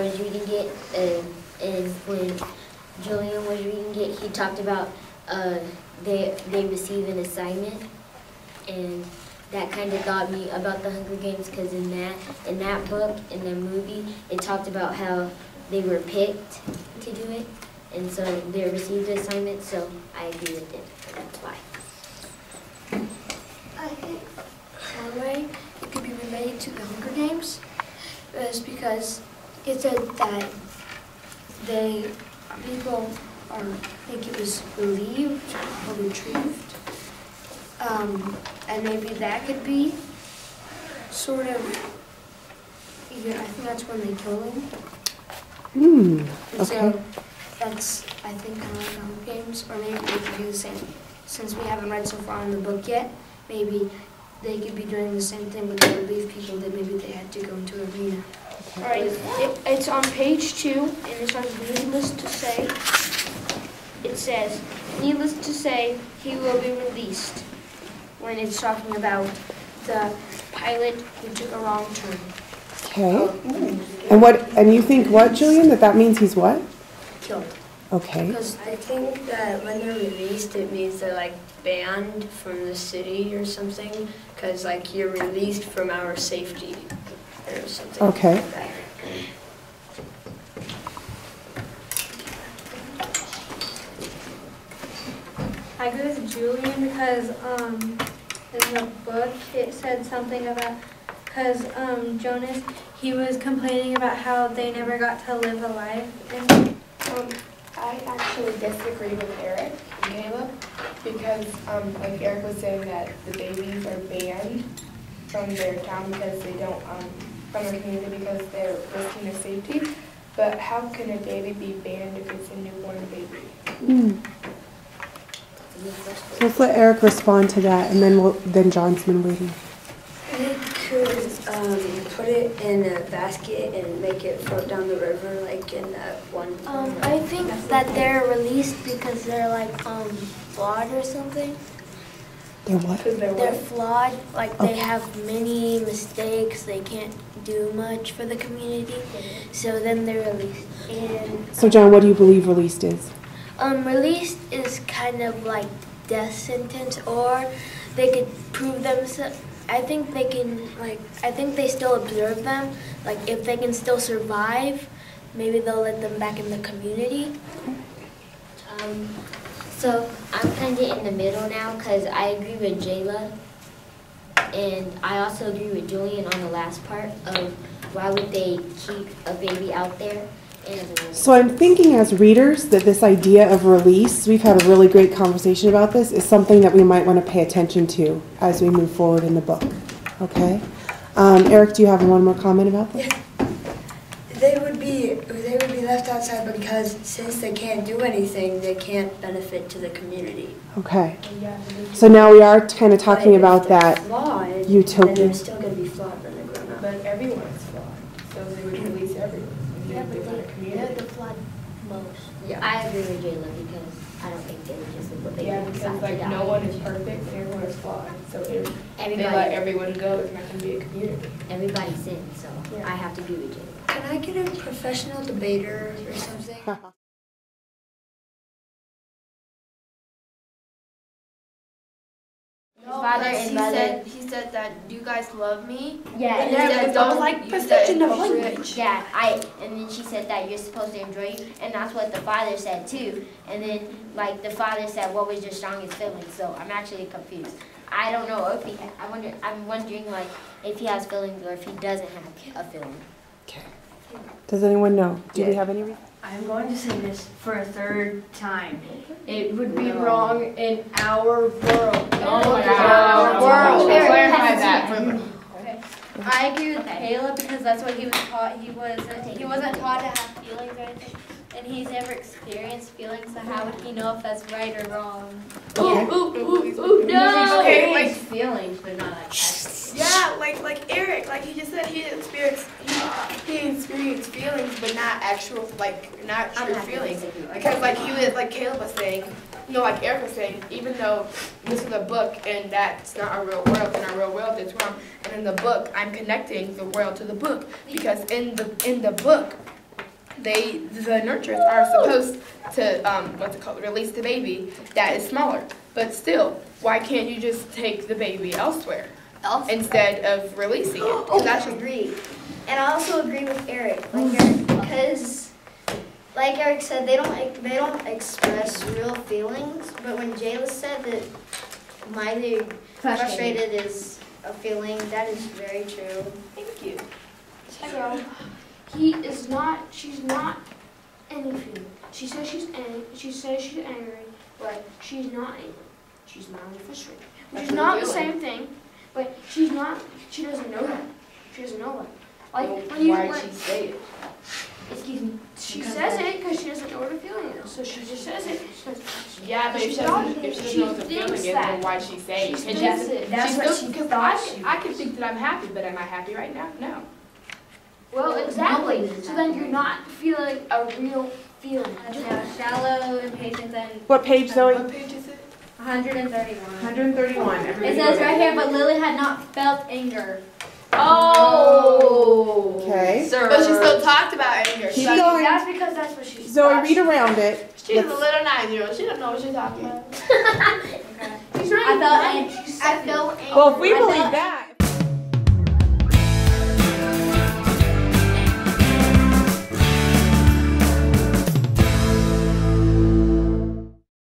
was reading it, and when Julian was reading it, he talked about they receive an assignment, and that kind of got me about the Hunger Games, because in that book, in the movie, it talked about how they were picked to do it, and so they received the assignment. So I agree with it. That's why. I think one way it could be related to the Hunger Games is because it said that people think it was relieved or retrieved. And maybe that could be sort of, I think that's when they kill him. Okay. So that's, I think, kind of like the Hunger Games, or maybe they could do the same. Since we haven't read so far in the book yet, maybe they could be doing the same thing, but they relieve people that maybe they had to go into an arena. Okay. All right, it's on page 2, and it says, needless to say. It says, needless to say, he will be released, when it's talking about the pilot who took a wrong turn. Okay. And you think what, Julian? That means he's what? Killed. Okay. Because I think that when they're released, it means they're like banned from the city or something. Because like you're released from our safety or something. Okay. Like that. I agree with Julian because in the book it said something about, because Jonas, he was complaining about how they never got to live a life. And I actually disagree with Eric and Caleb because, like Eric was saying, that the babies are banned from their town because they don't, from their community because they're risking their safety. But how can a baby be banned if it's a newborn baby? So let's let Eric respond to that, and then John's been waiting. They could put it in a basket and make it float down the river, like in that one. I think that they're released because they're like flawed or something. They're what? They're flawed, like they Okay. have many mistakes. They can't do much for the community, so then they're released. And So John, what do you believe released is? released is kind of like death sentence, or they could prove themselves. I think they can, I think they still observe them. Like, if they can still survive, maybe they'll let them back in the community. So I'm kind of in the middle now, because I agree with Jayla, and I also agree with Julian on the last part of why would they keep a baby out there. So I'm thinking as readers that this idea of release, we've had a really great conversation about this, is something that we might want to pay attention to as we move forward in the book. Okay? Eric, do you have one more comment about this? They would be left outside because since they can't do anything, they can't benefit to the community. Okay. So now we are kind of talking about that flawed, utopia. then they're still going to be flawed when they're grown up. But everyone's flawed, so they would release everyone. Yeah, but they're the flawed most. Yeah, I agree with Jayla, because I don't think they would just what they Because like no one is perfect and everyone is flawed. So if they Everybody- let everyone go, it's not going to be a community. Everybody sins, so Yeah. I have to agree with Jayla. Can I get a professional debater or something? He said that you guys love me. Yeah, And and he then said don't like perfection of language. Yeah, and then she said that you're supposed to enjoy you, and that's what the father said too. And then, like, the father said, what was your strongest feeling? So I'm actually confused. I don't know if I'm wondering, like, if he has feelings or if he doesn't have a feeling. Okay. Does anyone know? Do we have any reason? I'm going to say this for a third time. It would be wrong in our world. Our world. Clarify that for me. I agree with Caleb because that's what he was taught. He wasn't taught to have feelings or anything, and he's never experienced feelings. So how would he know if that's right or wrong? Okay. No. Okay, like feelings, but not like yeah, like Eric, like he just said he experienced feelings, but not actual not true feelings. Because like he was like Caleb was saying, like Eric was saying, even though this is a book and that's not our real world, and our real world is wrong. And in the book, I'm connecting the world to the book because in the book, the nurturers are supposed to release the baby that is smaller. But still, why can't you just take the baby elsewhere instead of releasing it? Oh, I agree. And I also agree with Eric, because like Eric said, they don't express real feelings. But when Jayla said that mildly frustrated is a feeling, that is very true. Thank you. So, she's not anything. She says she's angry, but she's not angry. She's mildly frustrated. Which is not the same thing, but she doesn't know that. She doesn't know that. Why did she say it? Excuse me. She says it because she doesn't know what a feeling is. So she just says it. Yeah, but if she doesn't know what the feeling is, then why'd she say it? That's what she thought. I can think that I'm happy, but am I happy right now? No. Well, exactly. So then you're not feeling a real feeling. Yeah, shallow impatience and. What page, Zoe? What page is it? 131. 131. It says right here, but Lily had not felt anger. Oh. Okay. Sir. But she still talked about anger. Keep going. That's because that's what she Zoe, read around it. She's a little 9-year-old. She don't know what she's talking about. She's not I felt I felt angry. Well, if we believe that.